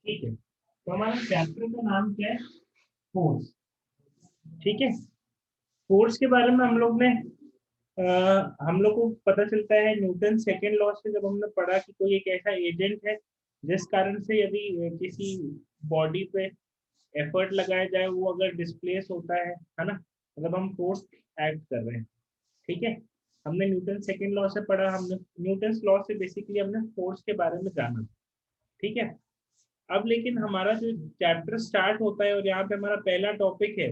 ठीक है, तो हमारा चैप्टर का नाम क्या है? फोर्स। ठीक है, फोर्स के बारे में हम लोग को पता चलता है न्यूटन सेकेंड लॉ से, जब हमने पढ़ा कि कोई एक ऐसा एजेंट है जिस कारण से यदि किसी बॉडी पे एफर्ट लगाया जाए, वो अगर डिस्प्लेस होता है ना, मतलब हम फोर्स एक्ट कर रहे हैं। ठीक है, हमने न्यूटन सेकेंड लॉ से पढ़ा, हमने न्यूटन लॉ से बेसिकली हमने फोर्स के बारे में जाना। ठीक है, अब लेकिन हमारा जो चैप्टर स्टार्ट होता है और यहाँ पे हमारा पहला टॉपिक है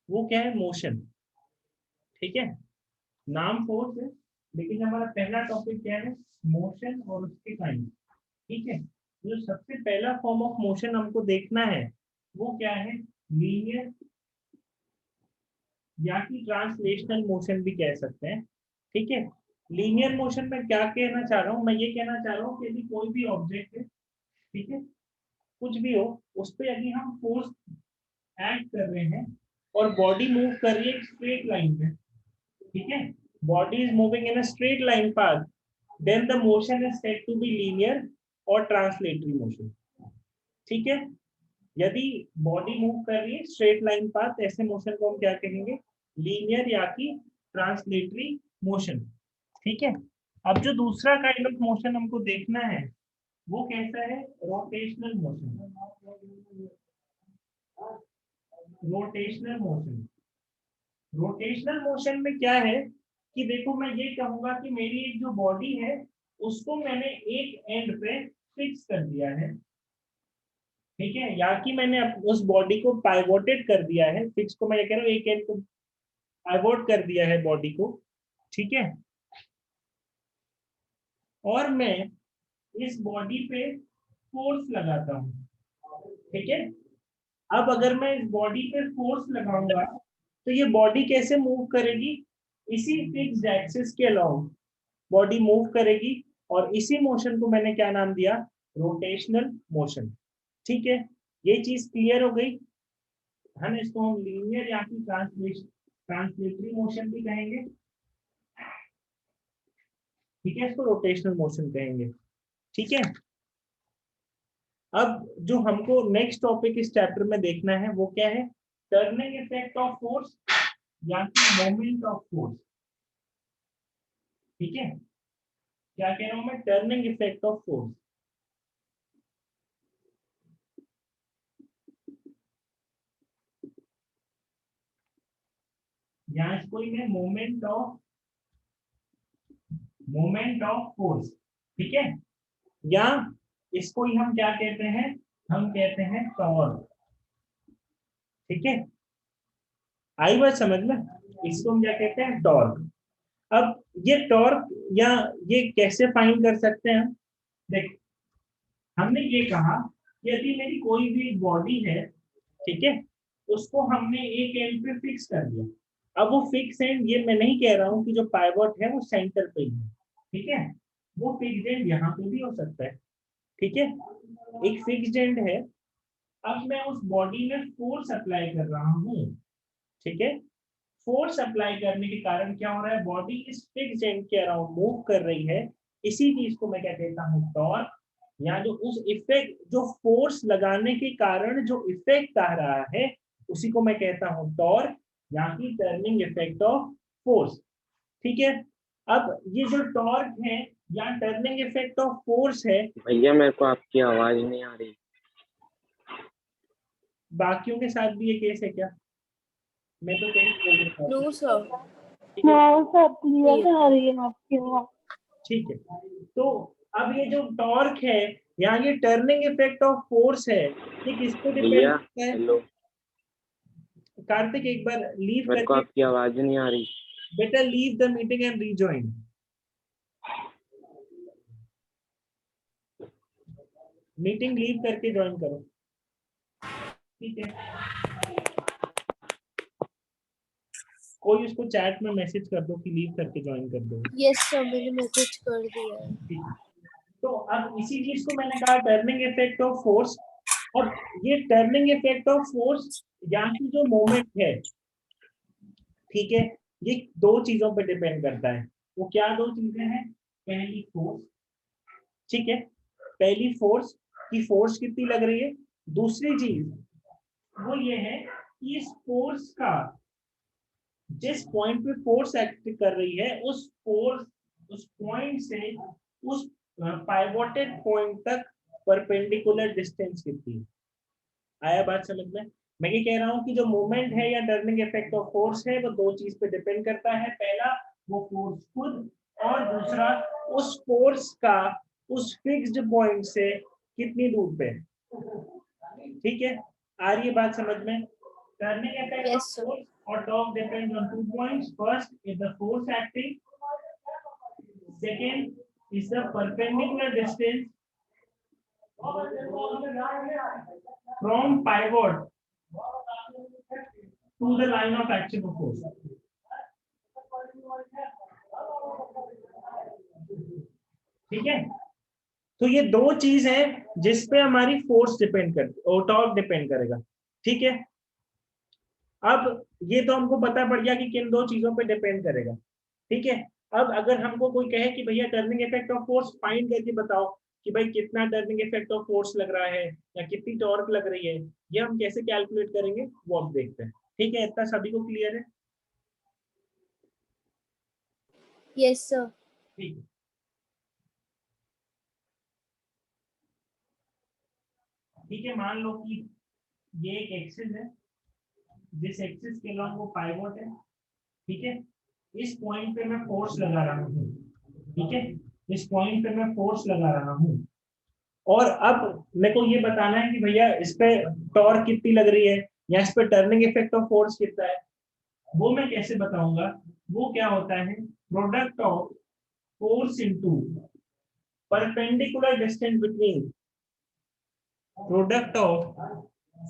वो क्या है? मोशन। ठीक है, नाम फोर्स है लेकिन हमारा पहला टॉपिक क्या है? मोशन और उसके काइंड। ठीक है, जो सबसे पहला फॉर्म ऑफ मोशन हमको देखना है वो क्या है? लीनियर या कि ट्रांसलेशनल मोशन भी कह सकते हैं। ठीक है, लीनियर मोशन में क्या कहना चाह रहा हूँ? मैं ये कहना चाह रहा हूँ कि यदि कोई भी ऑब्जेक्ट है, ठीक है, कुछ भी हो, उस पर यदि हम फोर्स एक्ट कर रहे हैं और बॉडी मूव कर रही है एक स्ट्रेट लाइन पे, ठीक है, body is moving in a straight line path, then the motion is said to be linear और ट्रांसलेटरी मोशन। ठीक है, यदि बॉडी मूव कर रही है स्ट्रेट लाइन पाथ, ऐसे मोशन को हम क्या कहेंगे? लीनियर या कि ट्रांसलेटरी मोशन। ठीक है, अब जो दूसरा काइंड ऑफ मोशन हमको देखना है वो कैसा है? Rotational motion. Rotational motion, rotational motion में क्या है कि देखो, मैं ये कहूंगा कि मेरी एक जो बॉडी है उसको मैंने एक एंड पे फिक्स कर दिया है। ठीक है, या कि मैंने उस बॉडी को पाइवोटेड कर दिया है। फिक्स को मैं ये कह रहा हूँ, एक एंड को पाइवोट कर दिया है बॉडी को। ठीक है, और मैं इस बॉडी पे फोर्स लगाता हूँ। ठीक है, अब अगर मैं इस बॉडी पे फोर्स लगाऊंगा तो ये बॉडी कैसे मूव करेगी? इसी फिक्स्ड एक्सिस के अलाउंग बॉडी मूव करेगी, और इसी मोशन को मैंने क्या नाम दिया? Rotational motion. ठीक है, ये चीज क्लियर हो गई है ना? इसको हम लीनियर या फिर ट्रांसलेटरी मोशन भी कहेंगे। ठीक है, इसको रोटेशनल मोशन कहेंगे। ठीक है, अब जो हमको नेक्स्ट टॉपिक इस चैप्टर में देखना है वो क्या है? टर्निंग इफेक्ट ऑफ फोर्स या फिर मोमेंट ऑफ फोर्स। ठीक है, क्या कह रहा हूं मैं? टर्निंग इफेक्ट ऑफ फोर्स, या इसको ही मैं मोमेंट ऑफ फोर्स। ठीक है, या इसको ही हम क्या कहते हैं? हम कहते हैं टॉर्क। ठीक है, आई बात समझ में? इसको हम क्या कहते हैं? टॉर्क। अब ये टॉर्क या ये कैसे फाइंड कर सकते हैं हम? देख, हमने ये कहा कि यदि मेरी कोई भी बॉडी है, ठीक है, उसको हमने एक एंड पे फिक्स कर दिया। अब वो फिक्स एंड, ये मैं नहीं कह रहा हूँ कि जो पाइवट है वो सेंटर पे ही है। ठीक है, वो फिक्स एंड यहाँ पे भी हो सकता है। ठीक है, एक फिक्स्ड एंड है, अब मैं उस बॉडी में फोर्स अप्लाई कर रहा हूँ। ठीक है, फोर्स अप्लाई करने के कारण क्या हो रहा है? बॉडी इस फिक्स्ड एंड के अराउंड मूव कर रही है। इसी चीज को मैं क्या कहता हूँ? टॉर्क। या जो उस इफेक्ट, जो फोर्स लगाने के कारण जो इफेक्ट आ रहा है, उसी को मैं कहता हूँ टॉर्क या फिर टर्निंग इफेक्ट ऑफ फोर्स। ठीक है, अब ये जो टॉर्क है या टर्निंग इफेक्ट ऑफ फोर्स है, भैया मेरे को आपकी आवाज नहीं आ रही। बाकियों के साथ भी ये केस है क्या? मैं तो कहीं बोल रहा नो था। सर। ठीक है, हाँ सब क्लियर आ रही है आपकी आवाज। ठीक है, तो अब ये जो टॉर्क है या ये टर्निंग इफेक्ट ऑफ फोर्स है, ये किस पे डिपेंड भैया करता है? हेलो, कार्तिक, एक बार लीव मेरे को करके, आपकी आवाज नहीं आ रही। बेटा leave the meeting and rejoin. Meeting leave करके ज्वाइन करो। ठीक है, कोई उसको चैट में मैसेज कर दो कि लीव करके ज्वाइन कर दो। यस सर, मैंने मैसेज कर दिया है। ठीक है, तो अब इसी चीज को मैंने कहा टर्निंग इफेक्ट ऑफ फोर्स। अब ये टर्निंग इफेक्ट ऑफ फोर्स या की जो मोमेंट है, ठीक है, ये दो चीजों पे डिपेंड करता है। वो क्या दो चीजें हैं? पहली फोर्स। ठीक है, पहली फोर्स, कि फोर्स कितनी लग रही है। दूसरी चीज वो ये है कि इस फोर्स का जिस पॉइंट पे फोर्स एक्ट कर रही है उस पॉइंट से उस पाइवोटेड पॉइंट तक परपेंडिकुलर डिस्टेंस कितनी है। आया बात समझ में। मैं ये कह रहा हूँ कि जो मोमेंट है या टर्निंग इफेक्ट ऑफ फोर्स है वो दो चीज पे डिपेंड करता है। पहला वो फोर्स खुद, और दूसरा उस फोर्स का उस फिक्स्ड पॉइंट से कितनी दूर पे। ठीक है, आ रही है बात समझ में। Turning effect of Yes, sir. Force और torque depends on 2 points. First is the force acting, second is the perpendicular distance from pivot to the line of action of force। ठीक है, तो ये दो चीज है जिसपे हमारी फोर्स डिपेंड करती है और टॉर्क डिपेंड करेगा। ठीक है, अब ये तो हमको पता पड़ गया कि किन दो चीजों पे डिपेंड करेगा। ठीक है, अब अगर हमको कोई कहे कि भैया turning effect of force find करके बताओ कि भाई कितना टर्निंग इफेक्ट ऑफ फोर्स लग रहा है या कितनी टॉर्क लग रही है, ये हम कैसे कैलकुलेट करेंगे वो अब देखते हैं। ठीक है, इतना सभी को क्लियर है। Yes, sir. ठीक है, ठीक है, मान लो कि ये एक एक्सिस है, जिस एक्सिस के लॉन्ग वो पाइवोट है। ठीक है, इस पॉइंट पे मैं फोर्स लगा रहा हूँ। ठीक है, इस पॉइंट पे मैं फोर्स लगा रहा हूँ और अब मेरे को ये बताना है कि भैया इस पे टॉर्क कितनी लग रही है या इस पे टर्निंग इफेक्ट ऑफ फोर्स कितना है। वो मैं कैसे बताऊंगा, वो क्या होता है, product of force into perpendicular distance between, product of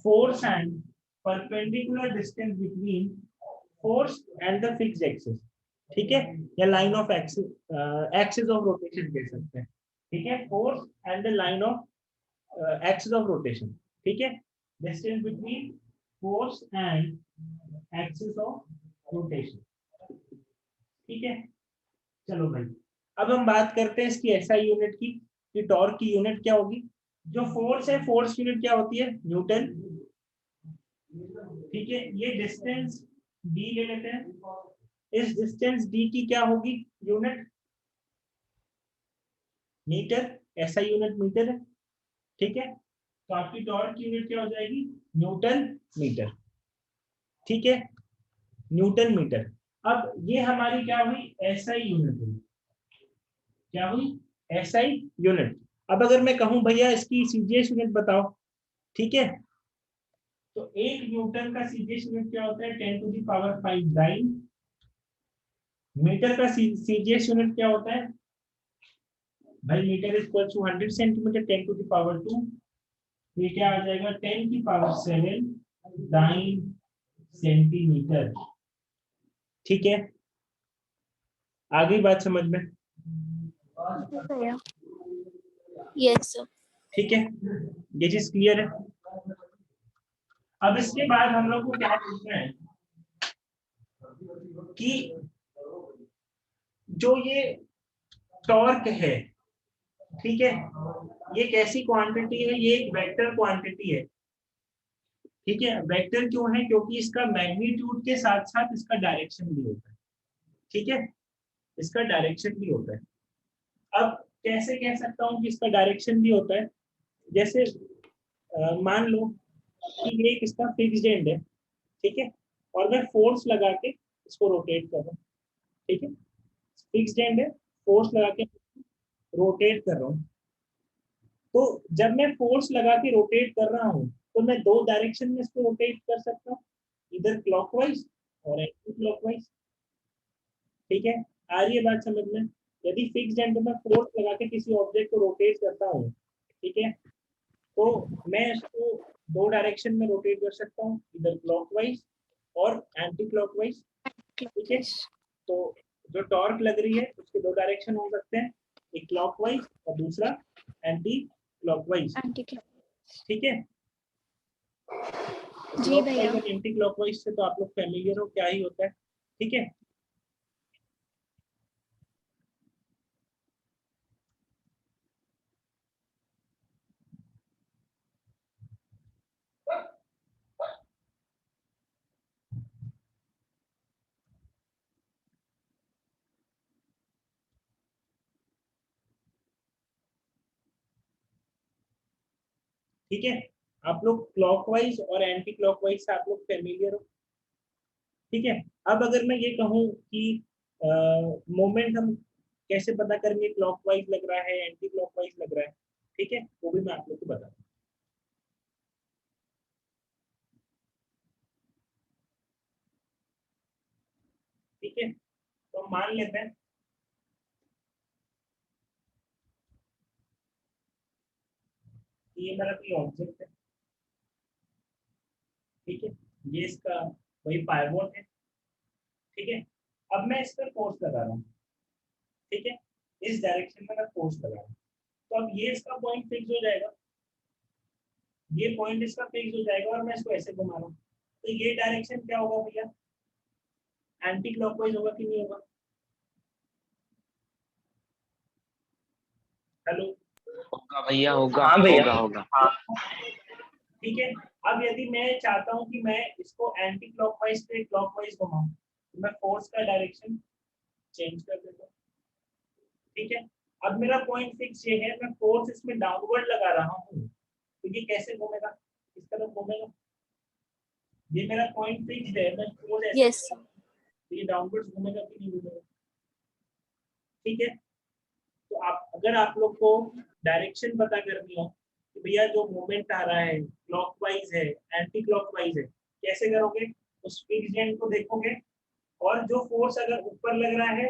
force and perpendicular distance between force and the fixed axis. ठीक है, या line of axis, axis of rotation कह सकते हैं। ठीक है, force and the line of axis of rotation। ठीक है, distance between force and axis of rotation। ठीक है, चलो भाई अब हम बात करते हैं इसकी एसआई यूनिट की, कि टॉर्क की यूनिट क्या होगी। जो फोर्स है, फोर्स यूनिट क्या होती है, न्यूटन। ठीक है, ये डिस्टेंस डी ले लेते हैं। इस डिस्टेंस डी की क्या होगी unit, metre. SI unit metre है। ठीक है, तो आपकी टॉर्क की यूनिट क्या हो जाएगी, न्यूटन मीटर। ठीक है, न्यूटन मीटर। अब ये हमारी क्या हुई, एसआई यूनिट हुई। क्या हुई, एसआई यूनिट। अब अगर मैं कहूं भैया इसकी सीजीएस यूनिट बताओ। ठीक है, तो एक न्यूटन का सीजीएस यूनिट क्या होता है, 10⁵ डाइन। मीटर का सीजीएस यूनिट क्या होता है भाई, मीटर इक्वल टू 100 सेंटीमीटर 10⁻²। ये क्या आ जाएगा, 10⁻7 डाइन सेंटीमीटर। ठीक है, आ गई बात समझ में। Yes, sir. ठीक है, ये चीज क्लियर है। अब इसके बाद हम लोग को क्या पूछना है कि जो ये टॉर्क है, ठीक है, ये कैसी क्वांटिटी है, ये एक वेक्टर क्वांटिटी है। ठीक है, वेक्टर क्यों है, क्योंकि इसका मैग्नीट्यूड के साथ साथ इसका डायरेक्शन भी होता है। ठीक है, इसका डायरेक्शन भी होता है। अब कैसे कह सकता हूँ कि इसका डायरेक्शन भी होता है, जैसे मान लो कि ये एक इसका फिक्स्ड एंड है। ठीक है, और मैं फोर्स लगा के इसको रोटेट कर रहा हूँ। ठीक है, फिक्स्ड एंड है, फोर्स लगा के रोटेट कर रहा हूँ। तो जब मैं फोर्स लगा के रोटेट कर रहा हूँ तो मैं दो डायरेक्शन में इसको रोटेट कर सकता हूँ, इधर क्लॉकवाइज और एंटी क्लॉकवाइज। ठीक है, आ रही है बात समझ में। यदि फिक्स्ड एंड में फोर्स लगा के किसी ऑब्जेक्ट को रोटेट करता हूँ, ठीक है, तो मैं इसको दो डायरेक्शन में रोटेट कर सकता हूँ, इधर क्लॉकवाइज और एंटी क्लॉकवाइज। ठीक है, तो जो टॉर्क लग रही है उसके दो डायरेक्शन हो सकते हैं, एक क्लॉकवाइज और दूसरा एंटी क्लॉकवाइज। ठीक है, जी भैया। क्लॉकवाइज और एंटी क्लॉकवाइज से तो आप लोग फैमिलियर हो क्या ही होता है। ठीक है, ठीक है, आप लोग क्लॉकवाइज और एंटी क्लॉकवाइज से आप लोग फेमिलियर हो। ठीक है, अब अगर मैं ये कहूँ कि मोमेंट हम कैसे पता करेंगे, क्लॉकवाइज लग रहा है एंटी क्लॉकवाइज लग रहा है, ठीक है, वो भी मैं आप लोग को बता दूं। ठीक है, तो मान लेते हैं कि ये मेरा कोई ऑब्जेक्ट है। ठीक है, ये इसका वही पाइवोट है। ठीक है, अब मैं इस पर फोर्स लगा रहा हूँ। ठीक है, इस डायरेक्शन में मैं फोर्स लगा रहा हूँ, तो अब ये इसका पॉइंट फिक्स हो जाएगा, ये पॉइंट इसका फिक्स हो जाएगा, और मैं इसको ऐसे घुमा रहा हूँ, तो ये डायरेक्शन क्या होगा भैया, एंटी क्लॉकवाइज होगा कि नहीं होगा? हेलो, होगा भैया, होगा। हाँ भैया। होगा होगा। ठीक है, अब यदि मैं चाहता हूँ कि मैं इसको एंटी क्लॉकवाइज से क्लॉकवाइज घुमाऊं, तो मैं फोर्स का डायरेक्शन चेंज कर देता हूँ। ठीक है, अब मेरा पॉइंट फिक्स ये है, मैं फोर्स इसमें डाउनवर्ड लगा रहा हूँ, तो ये कैसे घूमेगा, इस तरफ घूमेगा। ये मेरा पॉइंट फिक्स है, मैं फोर्स ऐसे Yes, sir. तो ये डाउनवर्ड घूमेगा कि नहीं घूमेगा? ठीक है, तो आप अगर आप लोग को डायरेक्शन पता करनी हो कि भैया जो मोमेंट आ रहा है क्लॉकवाइज है एंटी क्लॉकवाइज है, कैसे करोगे, उस फिक्स्ड एंड को देखोगे, और जो फोर्स अगर ऊपर लग रहा है,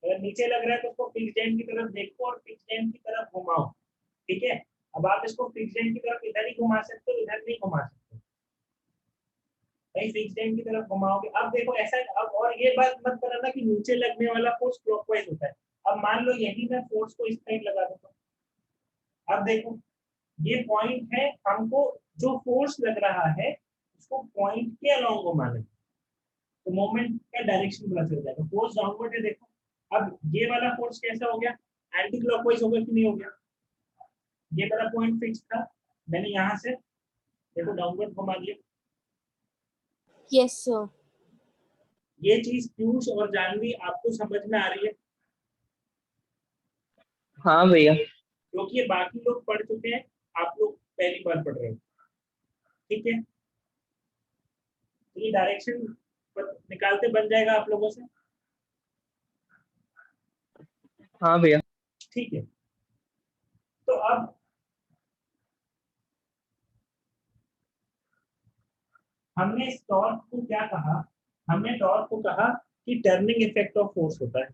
अगर नीचे लग रहा है, तो उसको फिक्स्ड एंड की तरफ देखो और फिक्स्ड एंड की तरफ घुमाओ। ठीक है, अब आप इसको फिक्स्ड एंड की तरफ इधर ही घुमा सकते हो, इधर नहीं घुमा सकते भाई, फिक्स्ड एंड की तरफ घुमाओगे। अब देखो ऐसा, अब और ये बात मत करना कि नीचे लगने वाला फोर्स क्लॉकवाइज होता है। अब मान लो यही मैं फोर्स को इस साइड लगा दूंगा, अब देखो ये पॉइंट है, हमको जो फोर्स लग रहा है उसको पॉइंट के अलोंग घुमाना है, तो मोमेंट का डायरेक्शन पता चल जाएगा। फोर्स डाउनवर्ड है, देखो अब ये वाला फोर्स कैसा हो गया, एंटी क्लॉकवाइज हो गया कि नहीं हो गया? ये मेरा पॉइंट फिक्स था, मैंने यहाँ से देखो डाउनवर्ड घुमा दिया। Yes, sir. ये चीज पीयूष और जानवी आपको समझ में आ रही है? हाँ भैया। क्योंकि ये बाकी लोग पढ़ चुके हैं, आप लोग पहली बार पढ़ रहे हो। ठीक है, तो ये डायरेक्शन निकालते बन जाएगा आप लोगों से। हाँ भैया। ठीक है, तो अब हमने इस टॉर्क को क्या कहा, हमने टॉर्क को कहा कि टर्निंग इफेक्ट ऑफ फोर्स होता है।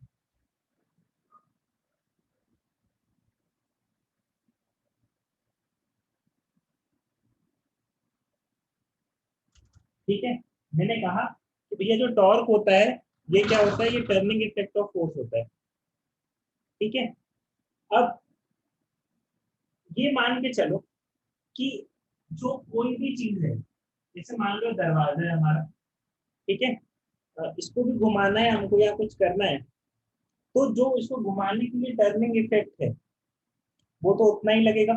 ठीक है, मैंने कहा कि भैया जो टॉर्क होता है ये क्या होता है, ये टर्निंग इफेक्ट ऑफ फोर्स होता है। ठीक है, अब ये मान के चलो कि जो कोई भी चीज है, जैसे मान लो दरवाजा है हमारा, ठीक है, इसको भी घुमाना है हमको या कुछ करना है, तो जो इसको घुमाने के लिए टर्निंग इफेक्ट है वो तो उतना ही लगेगा।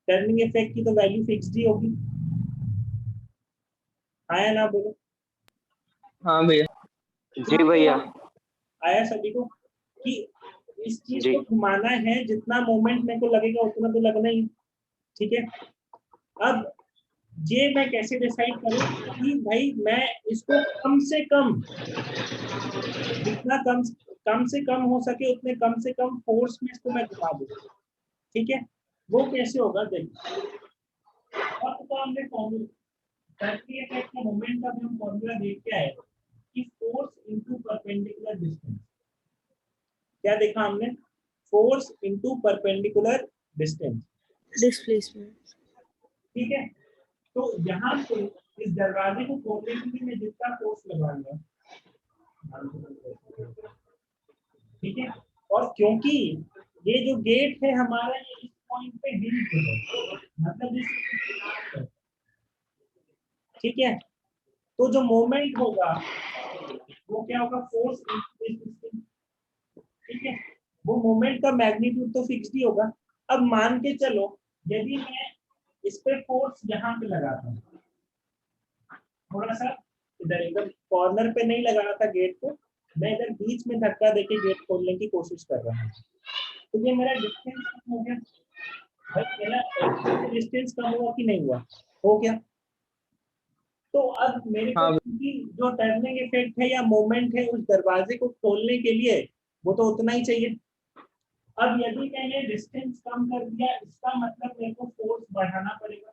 टर्निंग इफेक्ट की तो वैल्यू फिक्स्ड ही होगी, आया ना, बोलो। हाँ भैया। जी भैया। आया सभी को कि इस चीज जी। को घुमाना है, जितना मोमेंट मेरे को लगेगा उतना तो लगना ही। ठीक है, अब ये मैं कैसे डिसाइड करूं कि भाई मैं इसको कम से कम, जितना कम कम से कम हो सके उतने कम से कम फोर्स में इसको मैं घुमा दूं। ठीक है, वो कैसे होगा देखो, और तो हमने फॉर्मूला टर्निंग इफेक्ट का मोमेंट का भी हम फॉर्मूला देख के आए कि फोर्स इनटू परपेंडिकुलर डिस्टेंस। क्या देखा हमने, force into perpendicular distance. Displacement. ठीक है, तो यहाँ पे इस दरवाजे को खोलने के लिए मैं जितना फोर्स लगाऊंगा, ठीक है, और क्योंकि ये जो गेट है हमारा ये इस पॉइंट पे हिंज है, मतलब इस, ठीक है, तो जो मोमेंट होगा वो क्या होगा, फोर्स इनटू दिस डिस्टेंस। ठीक है, वो मोमेंट का मैग्नीट्यूड तो फिक्स्ड ही होगा। अब मान के चलो यदि मैं इस पे फोर्स यहाँ पे लगाता हूँ, थोड़ा सा इधर एकदम कॉर्नर पे नहीं लगा रहा था गेट को, मैं इधर बीच में धक्का देके गेट खोलने की कोशिश कर रहा हूँ, तो ये मेरा डिस्टेंस हो गया। भाई मेरा डिस्टेंस कम हुआ कि नहीं हुआ? हो गया। तो अब मेरे को हाँ कि जो टर्निंग इफेक्ट है या मोमेंट है उस दरवाजे को खोलने के लिए वो तो उतना ही चाहिए। अब यदि मैंने डिस्टेंस कम कर दिया इसका मतलब मेरे को फोर्स बढ़ाना पड़ेगा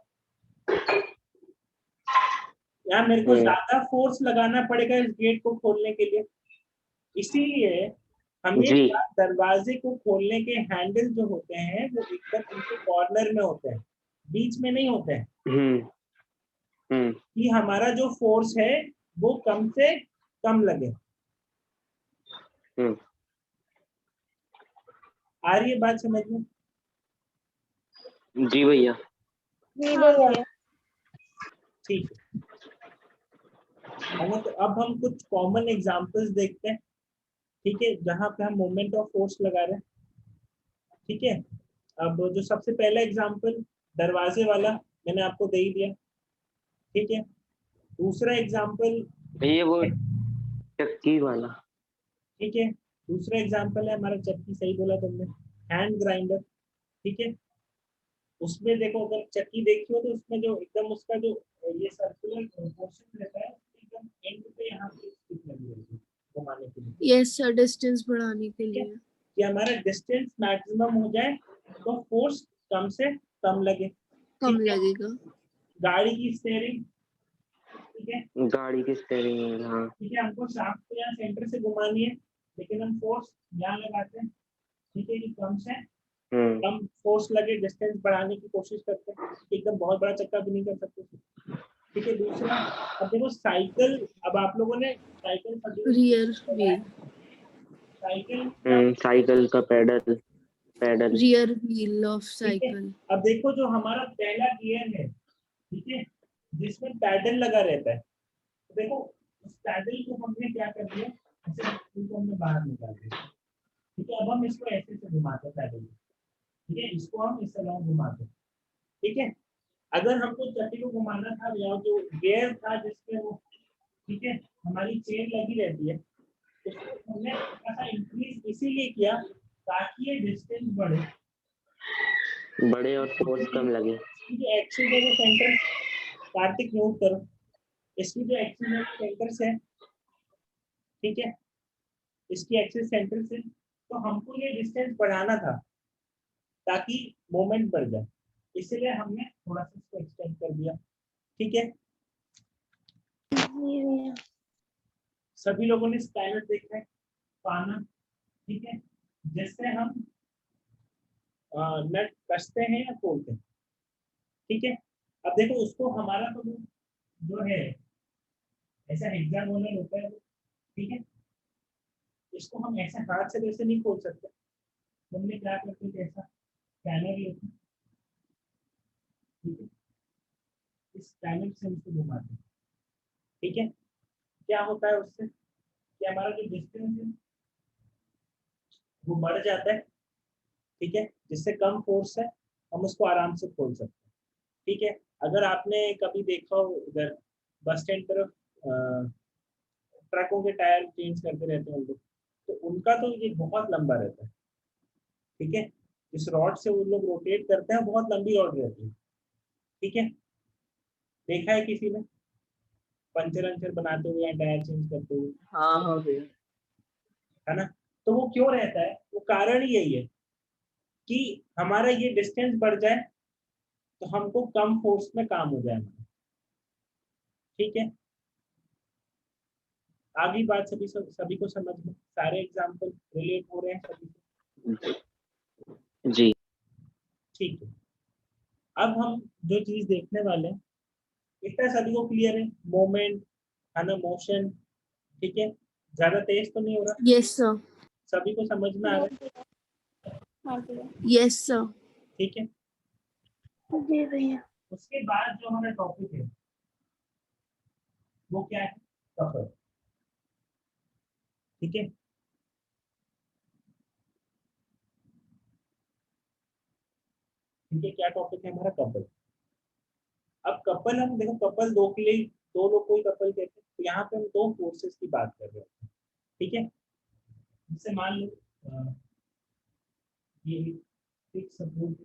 या मेरे को ज्यादा फोर्स लगाना पड़ेगा इस गेट को खोलने के लिए। इसीलिए जी। हमेशा दरवाजे को खोलने के हैंडल जो होते हैं वो एकदम उनके कॉर्नर में होते हैं, बीच में नहीं होते हैं, हम्म। हम्म। कि हमारा जो फोर्स है वो कम से कम लगे। हम्म। आ रही है बात समझ में? जी भैया। जी हाँ भैया। भैया। ठीक है ना, तो अब हम कुछ कॉमन एग्जांपल्स देखते हैं, ठीक है, जहां पे हम मोमेंट ऑफ फोर्स लगा रहे हैं। ठीक है, अब जो सबसे पहला एग्जांपल दरवाजे वाला मैंने आपको दे ही दिया। ठीक है, दूसरा एग्जांपल, भैया वो चक्की वाला। ठीक है, दूसरा एग्जांपल है हमारा चक्की, सही बोला तुमने, हैंड ग्राइंडर। ठीक है, उसमें देखो अगर चक्की देखी हो तो उसमें जो एकदम उसका जो ये सर्कुलर पोर्शन रहता है एकदम एंड पे यहाँ पे स्टिक लगी रहती है घुमाने के लिए। यस सर, डिस्टेंस बढ़ाने के ठीक है, लिए। कि हमारा डिस्टेंस मैक्सिमम हो जाए तो फोर्स कम से कम लगे। कम ठीक है, लगेगा। गाड़ी की स्टेयरिंग, ठीक है, गाड़ी की स्टेयरिंग। हाँ। ठीक है, हमको शाफ्ट को यहाँ सेंटर से घुमानी है लेकिन हम फोर्स यहाँ लगाते हैं। ठीक है, कि कम से हम्म। कम फोर्स लगे, डिस्टेंस बढ़ाने की कोशिश करते हैं, एकदम बहुत बड़ा चक्का भी नहीं कर सकते। ठीक है, दूसरा, अब देखो साइकिल, अब आप लोगों ने साइकिल सभी लोगों रियर को पता है, व्हील। साइकिल का, साइकिल का pedal. Pedal. Rear wheel of ठीक है, साइकिल। अब देखो जो हमारा पहला गियर है, ठीक है, जिसमें पैडल लगा रहता है, तो देखो उस पैडल को हमने क्या कर दिया, ऐसे इसको हमने बाहर निकाल दिया। ठीक है, अब हम इसको ऐसे से घुमाते हैं पैडल को। ठीक है, इसको हम इस तरह घुमाते हैं। ठीक है, अगर हमको चक्की को घुमाना था या जो गियर था जिसपे वो, ठीक है, हमारी चेन लगी रहती है, उसको हमने थोड़ा सा इंक्रीज इसीलिए किया ताकि ये डिस्टेंस बढ़े। बड़े और फोर्स कम लगे। इसकी जो एक्सिस है वो सेंटर, कार्तिक नोट करो, इसकी जो एक्सिस है सेंटर से, ठीक है, इसकी एक्सिस सेंटर से, तो हमको ये डिस्टेंस बढ़ाना था ताकि मोमेंट बढ़ जाए, इसलिए हमने थोड़ा सा इसको एक्सटेंड कर दिया। ठीक है, जी भैया। सभी लोगों ने स्पाइनर देखा है, पाना, ठीक है, जिससे हम नट कसते हैं या खोलते हैं। ठीक है, अब देखो उसको हमारा तो जो है ऐसा हेक्सागोनल होता है, ठीक है, इसको हम ऐसे हाथ से वैसे नहीं खोल सकते। हमने क्या करते थे, ऐसा स्कैनर लेते हैं, ठीक है, इस स्कैनर से उसको घुमाते हैं। ठीक है, क्या होता है उससे कि हमारा जो डिस्टेंस है वो बढ़ जाता है। ठीक है, जिससे कम फोर्स है हम उसको आराम से खोल सकते हैं। ठीक है, अगर आपने कभी देखा हो उधर बस स्टैंड तरफ ट्रकों के टायर चेंज करते रहते हैं लोग, तो उनका तो ये बहुत लंबा रहता है। ठीक है, जिस रॉड से वो लोग रोटेट करते हैं बहुत लंबी रॉड रहती है। ठीक है, देखा है किसी ने पंचर अंचर बनाते हुए या टायर चेंज करते हुए, हाँ हाँ भैया। है ना? तो वो क्यों रहता है, वो कारण ही यही है कि हमारा ये डिस्टेंस बढ़ जाए तो हमको कम फोर्स में काम हो जाए। ठीक है, आगे बात सभी को समझ में, सारे एग्जाम्पल रिलेट हो रहे हैं सभी को? जी। ठीक है, अब हम जो चीज देखने वाले हैं, इतना सभी को क्लियर है, मोमेंट है ना, मोशन। ठीक है, ज्यादा तेज तो नहीं हो रहा, यस सर। सभी को समझ में आ रहा है? हाँ भैया। Yes sir. ठीक है, जी भैया। उसके बाद जो हमारा टॉपिक है वो क्या है, कपल। ठीक है, ठीक है, क्या टॉपिक है हमारा, कपल। अब कपल हम देखो, कपल दो के लिए, दो लोग को ही कपल कहते हैं, तो यहाँ पे हम दो फोर्सेस की बात कर रहे हैं। ठीक है, जैसे मान लो ये फिक्स सपोर्ट,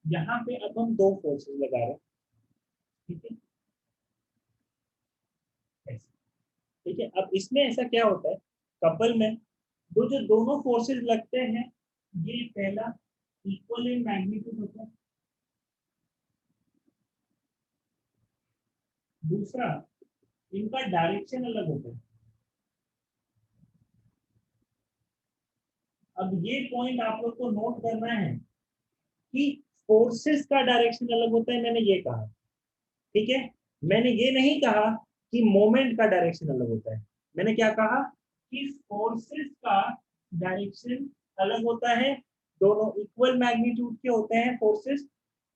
यहाँ पे अब हम दो फोर्सेस लगा रहे हैं, ठीक है, ऐसे, ठीक है। अब इसमें ऐसा क्या होता है, कपल में जो दोनों फोर्सेस लगते हैं, ये पहला इक्वल इन मैग्नीट्यूड होता है, दूसरा इनका डायरेक्शन अलग होता है। अब ये पॉइंट आप लोग को नोट करना है कि फोर्सेस का डायरेक्शन अलग होता है, मैंने ये कहा, ठीक है। मैंने ये नहीं कहा कि मोमेंट का डायरेक्शन अलग होता है, मैंने क्या कहा कि फोर्सेस का डायरेक्शन अलग होता है, दोनों इक्वल मैग्नीट्यूड के होते हैं फोर्सेस,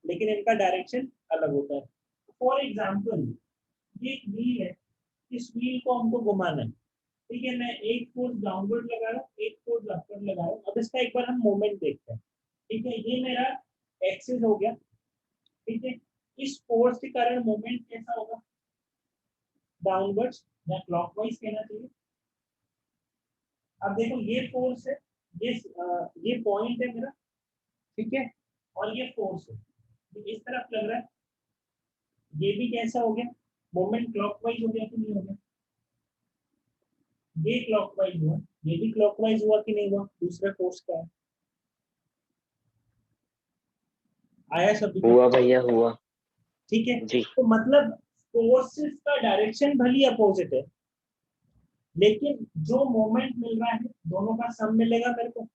लेकिन इनका डायरेक्शन अलग होता है। फॉर एग्जांपल ये एक व्हील है, इस व्हील को हमको घुमाना है, ठीक है। मैं एक फोर्स डाउनवर्ड लगा रहा हूँ, एक फोर्स अपवर्ड लगा रहा हूँ। अब इसका एक बार हम मोमेंट देखते हैं, ठीक है। ये मेरा एक्सिस हो गया, ठीक है। इस फोर्स के कारण मोमेंट कैसा होगा, डाउनवर्ड्स या क्लॉकवाइज कहना चाहिए। अब देखो ये फोर्स है, ये पॉइंट है मेरा, ठीक है, और ये फोर्स है, ये इस तरफ लग रहा है, ये भी कैसा हो गया, मोमेंट क्लॉकवाइज हो गया कि नहीं हो गया, ये क्लॉकवाइज हुआ, ये भी क्लॉकवाइज हुआ कि नहीं हुआ, दूसरे फोर्स का है। आया सभी को? हुआ भैया हुआ। ठीक है। जी। तो मतलब फोर्सेस का डायरेक्शन भले अपोजिट है, लेकिन जो मोमेंट मिल रहा है दोनों का सम मिलेगा मेरे को।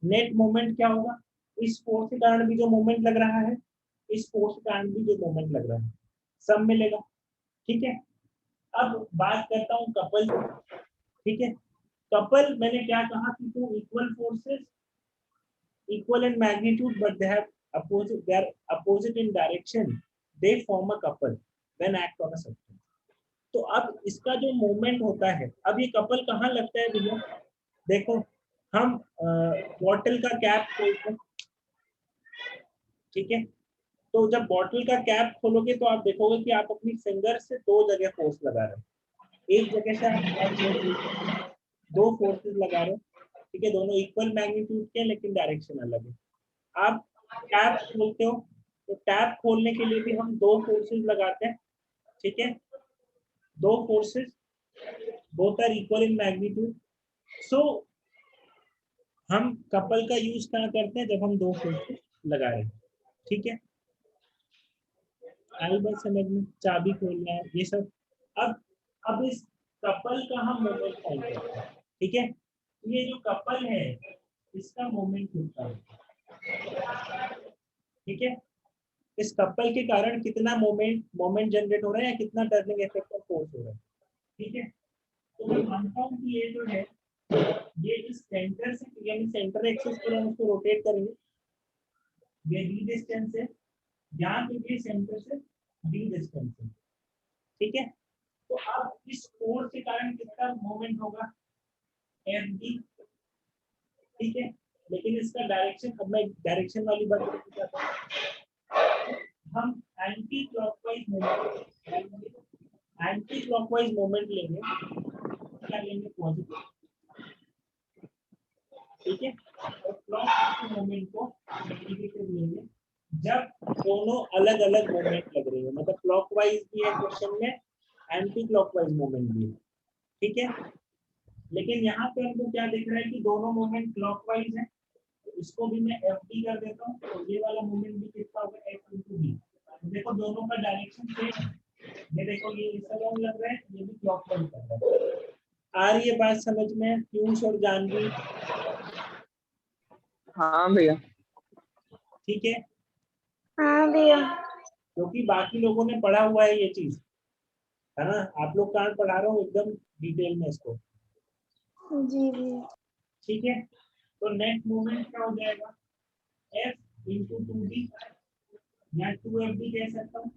नेट मोमेंट क्या होगा, इस फोर्स के कारण भी जो मोमेंट लग रहा है, इस फोर्स के कारण भी जो मोमेंट लग रहा है, सम मिलेगा, ठीक है। अब बात करता हूँ कपल, ठीक है। कपल मैंने क्या कहा कि two equal forces, equal in magnitude but they are opposite in direction, they form a couple when act on a substance। तो अब इसका जो मोमेंट होता है, अब ये कपल कहाँ लगता है भैया, देखो हम बॉटल का कैप खोलते हैं, ठीक है। तो जब बॉटल का कैप खोलोगे तो आप देखोगे कि आप अपनी फिंगर से दो जगह फोर्स लगा रहे हो, एक जगह से आप दो फोर्सेस लगा रहे हो, ठीक है। दोनों इक्वल मैग्नीट्यूड के लेकिन डायरेक्शन अलग है। आप टैप खोलते हो तो टैप खोलने के लिए भी हम दो फोर्सेस लगाते हैं, ठीक है, दो forces, both are equal in magnitude. So हम कपल का यूज कहाँ करते हैं, जब हम दो फोर्सेस लगा रहे हैं, ठीक है। आई बात समझ में, चाबी खोलना है ये सब। अब इस कपल का हम मोमेंट फाइंड करते हैं, ठीक है। ये जो कपल है इसका मोमेंट कितना है, ठीक है। इस कपल के कारण कितना मोमेंट जनरेट हो रहा है या कितना टर्निंग इफेक्ट ऑफ फोर्स हो रहा है, ठीक है। तो मैं मानता हूँ कि ये जो है ये इस सेंटर से, यानी सेंटर एक्सिस पर हम इसको रोटेट करेंगे, ये डी डिस्टेंस है, यहाँ पे भी सेंटर से डी डिस्टेंस है, ठीक है। तो अब इस फोर्स के कारण कितना मोमेंट होगा, एफ डी, ठीक है। लेकिन इसका डायरेक्शन, अब मैं डायरेक्शन वाली बात करना चाहता हूँ, हम एंटी क्लॉकवाइज मोमेंट लेंगे, क्या लेंगे, पॉजिटिव, ठीक है, और क्लॉकवाइज मोमेंट को नेगेटिव लेंगे जब दोनों अलग अलग मोमेंट लग रही है, मतलब क्लॉकवाइज भी है क्वेश्चन में, एंटी क्लॉकवाइज मोमेंट भी है, ठीक है। लेकिन यहाँ पे हमको क्या दिख रहा है कि दोनों मोमेंट क्लॉकवाइज है, तो इसको भी मैं एफ डी कर देता हूँ, तो ये वाला मोमेंट भी कितना होगा, एफ इंटू डी। देखो दोनों का डायरेक्शन सेम है, ये देखो ये इस तरह लग रहा है, ये भी क्लॉकवाइज लग रहा है। आ रही है बात समझ में, पीयूष और जानवी, हाँ भैया। ठीक है। हाँ भैया। क्योंकि बाकी लोगों ने पढ़ा हुआ है ये चीज, है ना, आप लोग कहाँ पढ़ा रहे हो एकदम डिटेल में इसको, जी भैया। ठीक है। तो नेट मूवमेंट क्या हो जाएगा, एफ इंटू टू डी या टू एफ डी कह सकता हूँ,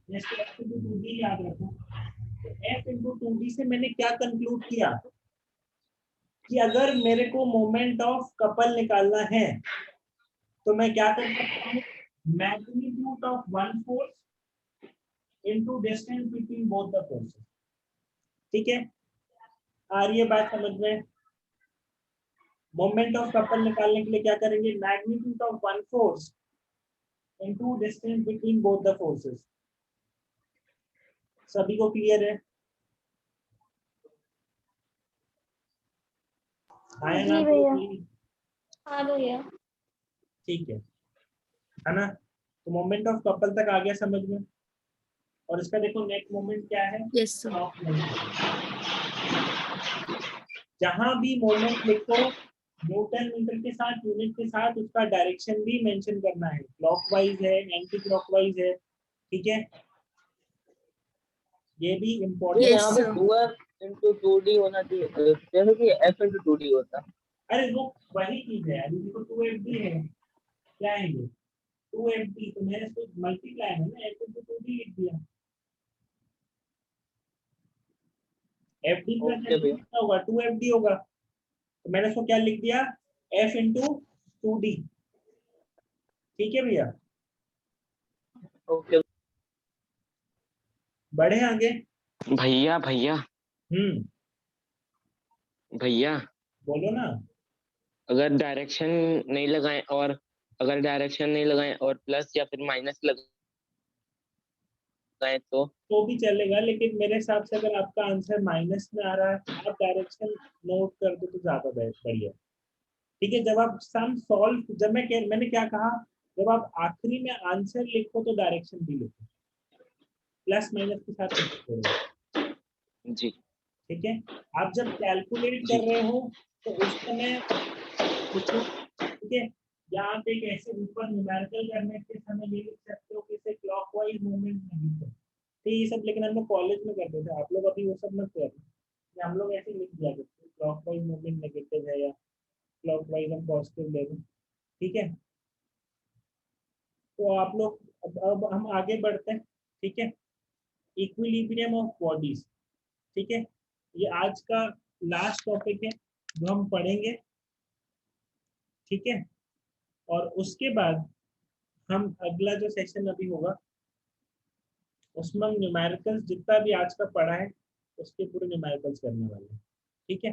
जैसे एफ इंटू टू डी याद रखो। तो एफ इंटू टू डी से मैंने क्या कंक्लूड किया कि अगर मेरे को मोमेंट ऑफ कपल निकालना है तो मैं क्या कर सकता हूँ, magnitude of one force into distance between both the forces, ठीक है। आ रही है बात समझ में, मोमेंट ऑफ कपल निकालने के लिए क्या करेंगे, magnitude of one force into distance between both the forces. सभी को क्लियर है? आया ना जी आपको भैया। clear? हाँ भैया। ठीक है ना? तो मोमेंट ऑफ कपल तक आ गया समझ में। और इसका देखो नेट मोमेंट क्या है? Yes, sir. जहां भी मोमेंट लिखो न्यूटन मीटर के साथ यूनिट के साथ उसका डायरेक्शन भी मेंशन करना है, क्लॉकवाइज है एंटी क्लॉकवाइज है, ठीक है? ये भी ये इम्पोर्टेंट Yes, यहाँ पे sir. 2f into 2d होना चाहिए, जैसे कि f into 2d होता है। अरे वो वही चीज है, अभी देखो 2FD है, क्या है ये 2FD, तो मैंने इसको मल्टीप्लाई है ना, f into 2D लिख दिया। FD प्लस ओके FD भैया। कितना होगा? 2FD होगा। तो मैंने इसको क्या लिख दिया? F into 2D। ठीक है भैया, ओके बढ़े आगे। भैया भैया हम्म, भैया बोलो ना। अगर डायरेक्शन नहीं लगाएं और अगर डायरेक्शन नहीं लगाएं और प्लस या फिर माइनस लगाएं तो भी चलेगा, लेकिन मेरे हिसाब से अगर आपका आंसर माइनस में आ रहा है तो आप डायरेक्शन नोट कर दो तो ज्यादा बढ़िया। ठीक है, जब आप सम सॉल्व, मैंने क्या कहा, जब आप आखिरी में आंसर लिखो तो डायरेक्शन भी लिखो, प्लस माइनस के साथ मत करो। जी ठीक है, आप जब कैलकुलेट जी कर रहे हो तो उस समय लिखो। ठीक है, यहाँ पे एक ऐसे ऊपर न्यूमेरिकल करने के समय ये लिख सकते हो कि इसे क्लॉकवाइज मूवमेंट नहीं है। तो ये सब लेकिन हम लोग कॉलेज में करते थे, आप लोग अभी वो सब मत करना। हम लोग ऐसे लिख दिया करते क्लॉकवाइज मूवमेंट नेगेटिव है या क्लॉकवाइज हम पॉजिटिव ले रहे हैं। ठीक है, तो आप लोग अब हम आगे बढ़ते हैं। ठीक है, इक्विलिब्रियम ऑफ बॉडीज। ठीक है, ये आज का लास्ट टॉपिक है जो हम पढ़ेंगे। ठीक है, और उसके बाद हम अगला जो सेशन अभी होगा उसमें हम न्यूमेरिकल्स जितना भी आज का पढ़ा है उसके पूरे न्यूमेरिकल्स करने वाले हैं। ठीक है,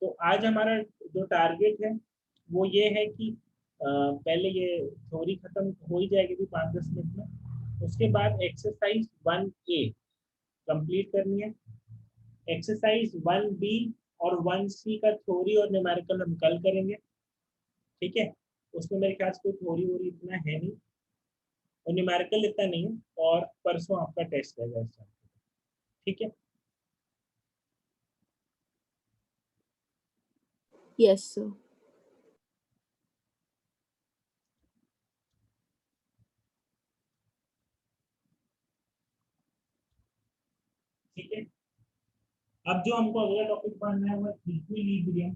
तो आज हमारा जो टारगेट है वो ये है कि पहले ये थ्योरी खत्म हो ही जाएगी भी 5-10 मिनट में। उसके बाद एक्सरसाइज 1A कंप्लीट करनी है। एक्सरसाइज 1B और 1C का थ्योरी और न्यूमेरिकल हम कल करेंगे। ठीक है, उसमें मेरे ख्याल से कोई थ्योरी वोरी इतना है नहीं और न्यूमेरिकल इतना नहीं है, और परसों आपका टेस्ट रहेगा इसका। ठीक है, Yes, sir. ठीक है, अब जो हमको अगला टॉपिक पढ़ना है वो इक्विलिब्रियम।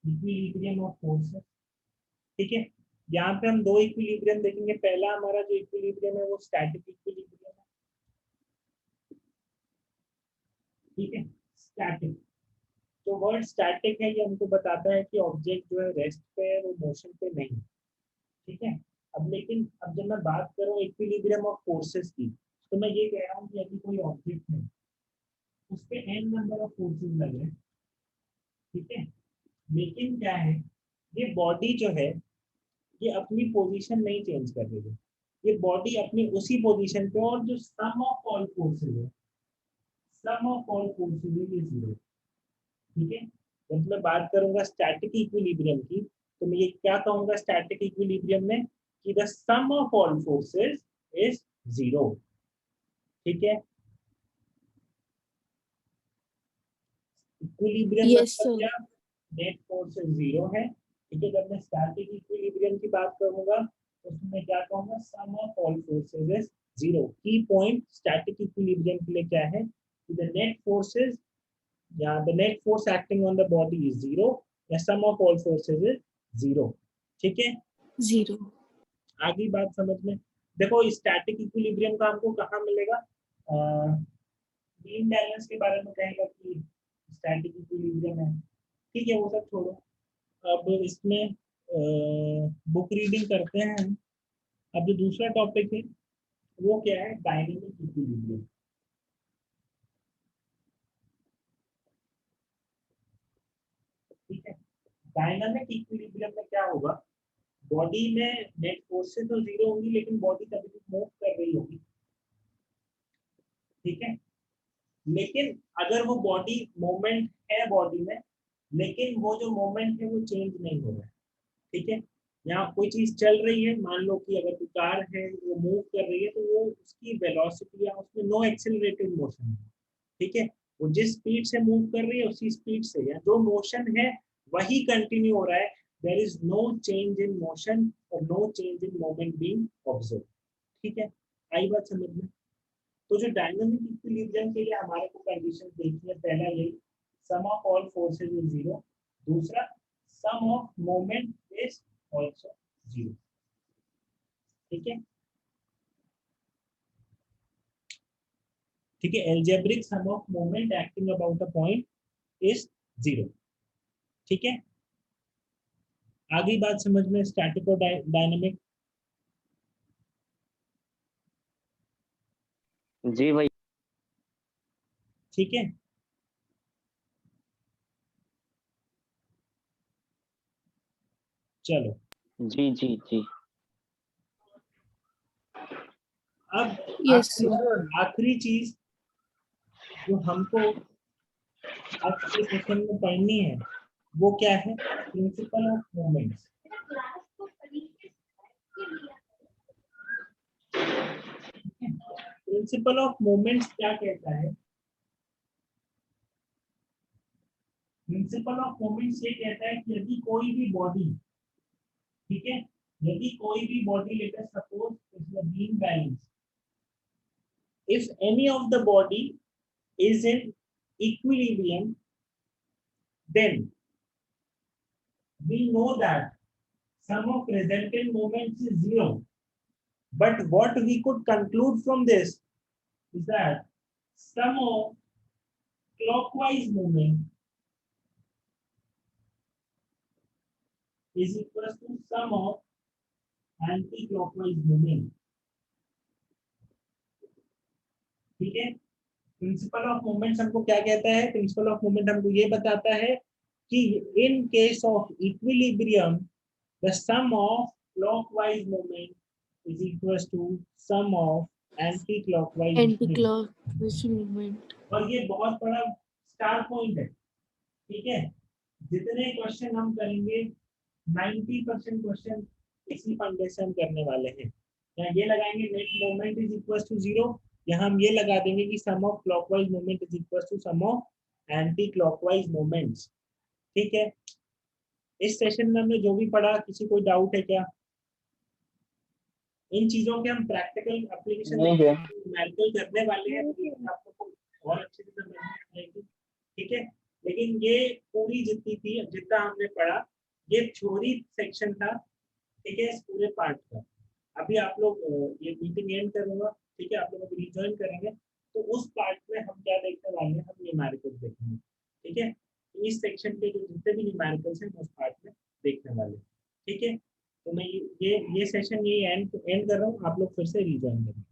Equilibrium of forces. ठीक है, यहाँ पे हम दो इक्विलिब्रियम देखेंगे। पहला हमारा जो इक्विलिब्रियम है वो स्टैटिक इक्विलिब्रियम है। ठीक है, स्टैटिक, जो वर्ड स्टैटिक है ये हमको बताता है कि ऑब्जेक्ट जो है रेस्ट पे है, वो मोशन पे नहीं। ठीक है, अब लेकिन अब जब मैं बात करूँ इक्विलिब्रियम ऑफ फोर्सेस की, तो मैं ये कह रहा हूँ कि अभी कोई ऑब्जेक्ट है उस पे n नंबर ऑफ फोर्सेस लग रहे हैं। ठीक है, लेकिन क्या है, ये बॉडी जो है ये अपनी पोजीशन नहीं चेंज कर रही है, ये बॉडी अपनी उसी पोजीशन पे, और जो सम ऑफ ऑल फोर्सेस है, sum of all forces is zero. ठीक है, जब मैं बात करूंगा स्टैटिक इक्विलिब्रियम की तो मैं ये क्या कहूंगा स्टैटिक इक्विलिब्रियम में, कि the sum of all forces is zero. ठीक है, इक्विलिब्रियम Yes, मतलब sir. क्या, नेट फोर्स जीरो है। ठीक है, जब मैं स्टैटिक इक्विलिब्रियम की बात करूंगा तो उसमें मैं क्या कहूंगा, sum of all forces is zero. Key point static equilibrium के लिए क्या है, कि द नेट फोर्सेस या the net force acting on the body is zero, या sum of all forces is zero. ठीक है, 0. आगे बात समझ में। देखो स्टैटिक इक्विलिब्रियम का हमको कहाँ मिलेगा, बीम बैलेंस के बारे में कहेगा कि स्टैटिक इक्विलिब्रियम है। ठीक है, वो सब छोड़ो, अब इसमें बुक रीडिंग करते हैं हम। अब जो दूसरा टॉपिक है वो क्या है, डायनेमिक इक्विलिब्रियम। ठीक है, डायनामिक इक्विलिब्रियम में क्या होगा, बॉडी में नेट फोर्स से तो जीरो होंगी, लेकिन बॉडी कभी भी मूव कर रही होगी, ठीक है। लेकिन अगर वो बॉडी मोमेंट है बॉडी में, लेकिन वो जो मोमेंट है वो चेंज नहीं हो रहा है, ठीक है। यहाँ कोई चीज चल रही है, मान लो कि अगर कोई कार है वो मूव कर रही है, तो वो उसकी वेलोसिटी या उसमें नो एक्सेलरेटेड मोशन है, ठीक है। वो जिस स्पीड से मूव कर रही है उसी स्पीड से, या जो मोशन है वही कंटिन्यू हो रहा है, there is no change in motion और no change in moment being observe, ठीक है। आई बात समझ में। तो जो डायनामिक इक्विलिब्रियम के लिए हमारे को कंडीशन देखनी है, पहला यही sum of all forces is zero, दूसरा sum of moment is also zero, ठीक है। ठीक है, algebraic sum of moment acting about a point is zero, ठीक है। आगे बात समझ में, स्टैटिक और डायनामिक। जी भाई। ठीक है, चलो जी जी जी। अब Yes, sir. आखिरी चीज जो हमको आज के सेशन में पढ़नी है वो क्या है, principle of moments. Principle of moments क्या कहता है, प्रिंसिपल ऑफ मोमेंट्स ये कहता है कि यदि कोई भी बॉडी, ठीक है, यदि कोई भी body, let us suppose it's a beam balance, if any of the body is in equilibrium, then we know that sum of resultant moments is zero. But what we could conclude from this is that sum of clockwise movement is equal to sum of anti-clockwise movement. ठीक है, principle of moments हमको क्या कहता है, principle of moment हमको ये बताता है कि in case of equilibrium the sum of clockwise moment is equal to sum of anti clockwise. Anti-clockwise movement. और ये बहुत बड़ा स्टार पॉइंट है, ठीक है। जितने क्वेश्चन हम करेंगे 90% क्वेश्चन इसी फंडे से हम करने वाले हैं। यहाँ ये लगाएंगे net moment is equal to zero, यहाँ हम ये लगा देंगे कि sum of clockwise moment is equal to sum of anti clockwise moments, ठीक है। इस सेशन में हमने जो भी पढ़ा, किसी कोई डाउट है क्या? इन चीजों के हम प्रैक्टिकल एप्लीकेशन न्यूमेरिकल करने वाले हैं, आपको और अच्छे से समझ में आएगी, ठीक है। लेकिन ये पूरी जितनी थी, जितना हमने पढ़ा, ये थ्योरी सेक्शन था, ठीक है, इस पूरे पार्ट का। अभी आप लोग ये मीटिंग एंड करूंगा, ठीक है, आप लोग अभी रिजॉइन करेंगे, तो उस पार्ट में हम क्या देखने वाले हैं, हम न्यूमेरिकल देखेंगे, ठीक है। इस सेक्शन के जो जितने भी न्यूमेरिकल्स हैं उस पार्ट में देखने वाले, ठीक है। तो मैं ये सेशन ये एंड कर रहा हूँ, आप लोग फिर से रिजॉइन करें।